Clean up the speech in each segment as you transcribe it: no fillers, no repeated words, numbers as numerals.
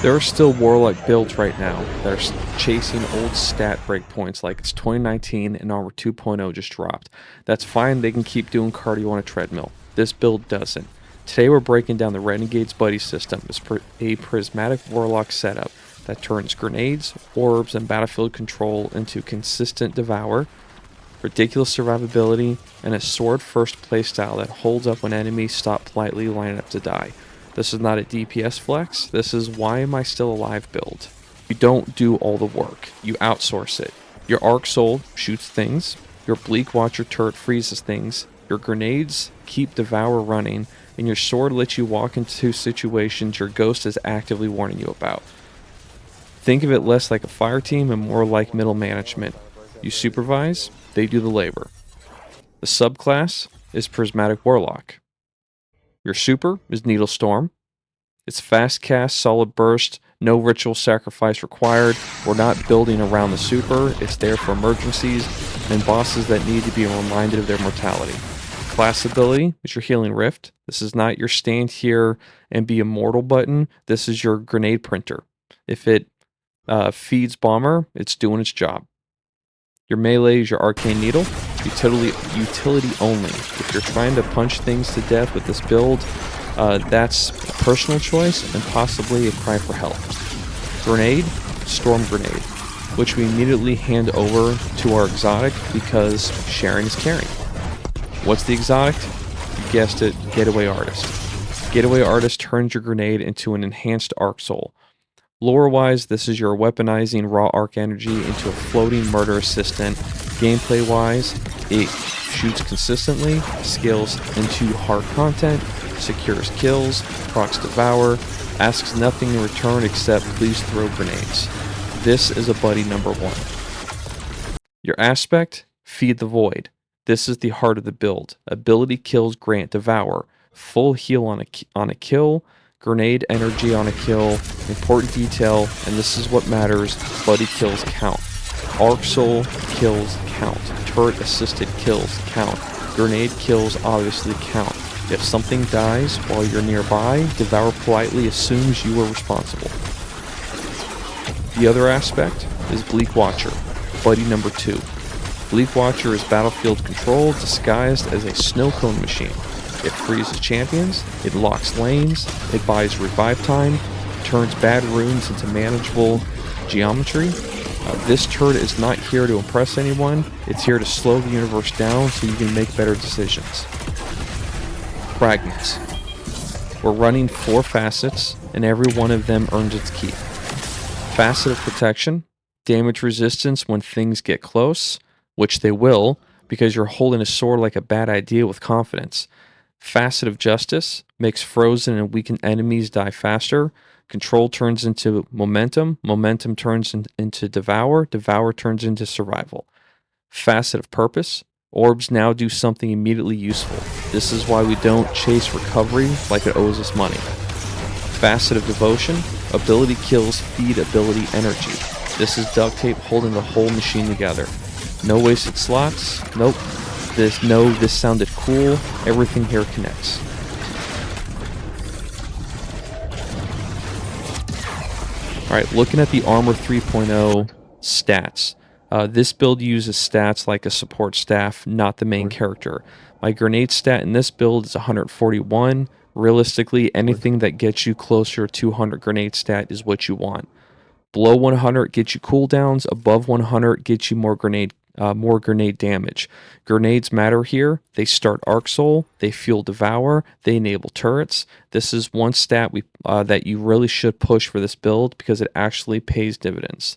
There are still Warlock builds right now that are chasing old stat breakpoints like it's 2019 and Armor 2.0 just dropped. That's fine, they can keep doing cardio on a treadmill. This build doesn't. Today we're breaking down the Renegades buddy system as a Prismatic Warlock setup that turns grenades, orbs, and battlefield control into consistent Devour, ridiculous survivability, and a sword-first playstyle that holds up when enemies stop politely lining up to die. This is not a DPS flex, this is why am I still alive build. You don't do all the work, you outsource it. Your Arc Soul shoots things, your Bleak Watcher turret freezes things, your grenades keep Devour running, and your sword lets you walk into situations your ghost is actively warning you about. Think of it less like a fire team and more like middle management. You supervise, they do the labor. The subclass is Prismatic Warlock. Your super is Needlestorm. It's fast cast, solid burst, no ritual sacrifice required. We're not building around the super, it's there for emergencies and bosses that need to be reminded of their mortality. Class ability is your Healing Rift. This is not your stand here and be immortal button, this is your grenade printer. If it feeds bomber, it's doing its job. Your melee is your Arcane Needle, utility only. If you're trying to punch things to death with this build, that's a personal choice and possibly a cry for help. Grenade, Storm Grenade, which we immediately hand over to our exotic because sharing is caring. What's the exotic? You guessed it, Getaway Artist. Getaway Artist turns your grenade into an enhanced Arc Soul. Lore-wise, this is your weaponizing raw arc energy into a floating murder assistant. Gameplay-wise, it shoots consistently, scales into hard content, secures kills, procs Devour, asks nothing in return except please throw grenades. This is a buddy number one. Your aspect, Feed the Void. This is the heart of the build. Ability kills grant Devour. Full heal on a kill, grenade energy on a kill, important detail, and this is what matters, buddy kills count. Arc Soul kills count. Turret assisted kills count. Grenade kills obviously count. If something dies while you're nearby, Devour politely assumes you were responsible. The other aspect is Bleak Watcher, buddy number 2. Bleak Watcher is battlefield control disguised as a snow cone machine. It freezes champions, it locks lanes, it buys revive time, turns bad runes into manageable geometry. This turret is not here to impress anyone, it's here to slow the universe down so you can make better decisions. Fragments. We're running 4 facets, and every one of them earns its keep. Facet of protection, damage resistance when things get close, which they will, because you're holding a sword like a bad idea with confidence. Facet of Justice makes frozen and weakened enemies die faster. Control turns into momentum. Momentum turns into Devour. Devour turns into survival. Facet of Purpose. Orbs now do something immediately useful. This is why we don't chase recovery like it owes us money. Facet of Devotion. Ability kills feed ability energy. This is duct tape holding the whole machine together. No wasted slots. Nope. This sounded cool. Everything here connects. Alright, looking at the Armor 3.0 stats. This build uses stats like a support staff, not the main character. My grenade stat in this build is 141. Realistically, anything that gets you closer to 200 grenade stat is what you want. Below 100 gets you cooldowns. Above 100 gets you more grenade damage. Grenades matter here. They start Arc Soul, they fuel Devour, they enable turrets. This is one stat that you really should push for this build because it actually pays dividends.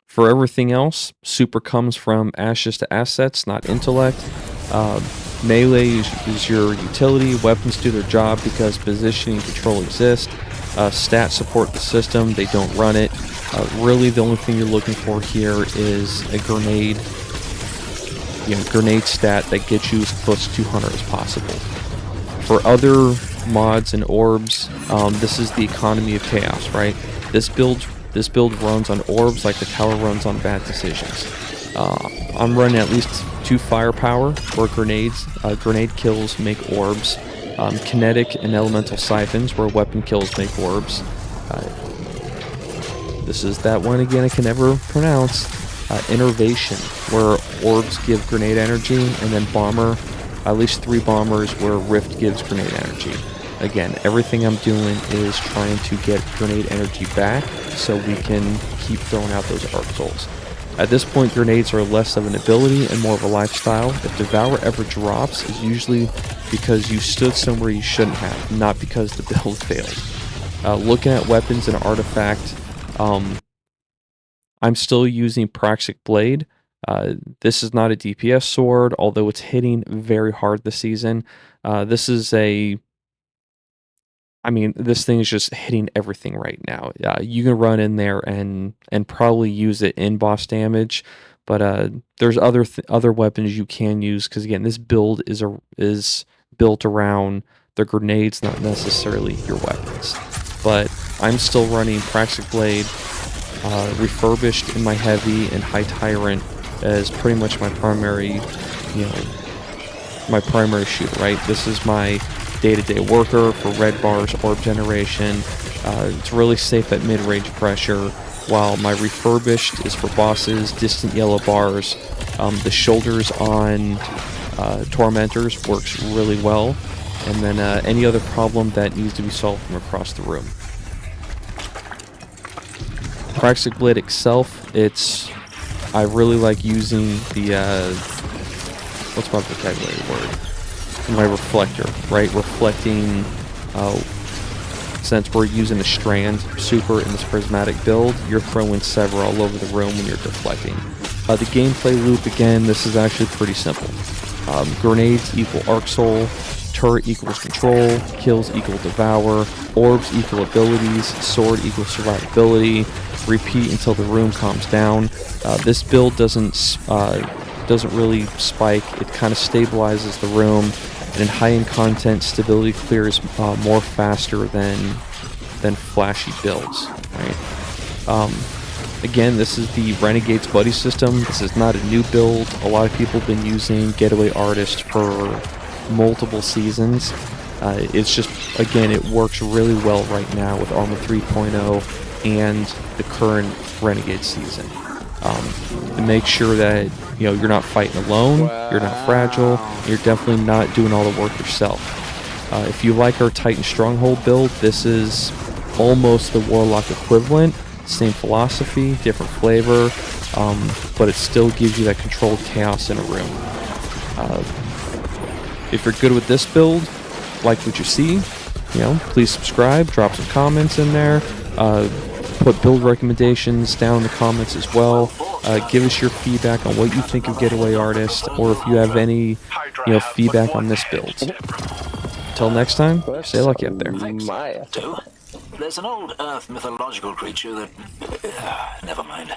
For everything else, super comes from ashes to assets, not intellect. Melee is your utility. Weapons do their job because positioning and control exist. Stats support the system, they don't run it. Really the only thing you're looking for here is a grenade stat that gets you as close to 200 as possible. For other mods and orbs, this is the economy of chaos, right? This build runs on orbs like the tower runs on bad decisions. I'm running at least 2 firepower or grenades. Grenade kills make orbs. Kinetic and elemental siphons where weapon kills make orbs. This is that one again I can never pronounce. Innervation, where orbs give grenade energy, and then bomber, at least 3 bombers where rift gives grenade energy. Again, everything I'm doing is trying to get grenade energy back so we can keep throwing out those arc souls. At this point, grenades are less of an ability and more of a lifestyle. If Devour ever drops, it's usually because you stood somewhere you shouldn't have, not because the build failed. Looking at weapons and artifact, I'm still using Praxic Blade. This is not a DPS sword, although it's hitting very hard this season. This is this thing is just hitting everything right now. You can run in there and probably use it in boss damage, but there's other weapons you can use, because again, this build is built around the grenades, not necessarily your weapons. But I'm still running Praxic Blade, refurbished in my heavy and high tyrant as pretty much my primary, my primary shooter, right? This is my day-to-day worker for red bars, orb generation. It's really safe at mid-range pressure, while my refurbished is for bosses, distant yellow bars. The shoulders on tormentors works really well, and then any other problem that needs to be solved from across the room. Praxic Blade itself, I really like using the, what's my vocabulary word? My reflector, right? Reflecting, since we're using a strand super in this prismatic build, you're throwing sever all over the room when you're deflecting. The gameplay loop, again, this is actually pretty simple. Grenades equal Arc Soul, turret equals control, kills equal devour, orbs equal abilities, sword equals survivability, repeat until the room calms down. This build doesn't really spike, it kind of stabilizes the room, and in high-end content, stability clears more faster than flashy builds, right? Again, this is the Renegades buddy system. This is not a new build. A lot of people have been using Getaway Artist for multiple seasons. It's just, again, it works really well right now with Armor 3.0 and the current Renegade season. To make sure that you're not fighting alone, you're not fragile, you're definitely not doing all the work yourself. If you like our Titan Stronghold build, this is almost the Warlock equivalent. Same philosophy, different flavor, but it still gives you that controlled chaos in a room. If you're good with this build, like what you see, please subscribe, drop some comments in there, put build recommendations down in the comments as well. Give us your feedback on what you think of Getaway Artist, or if you have any feedback on this build. Until next time, stay lucky out there. There's an old Earth mythological creature that... never mind.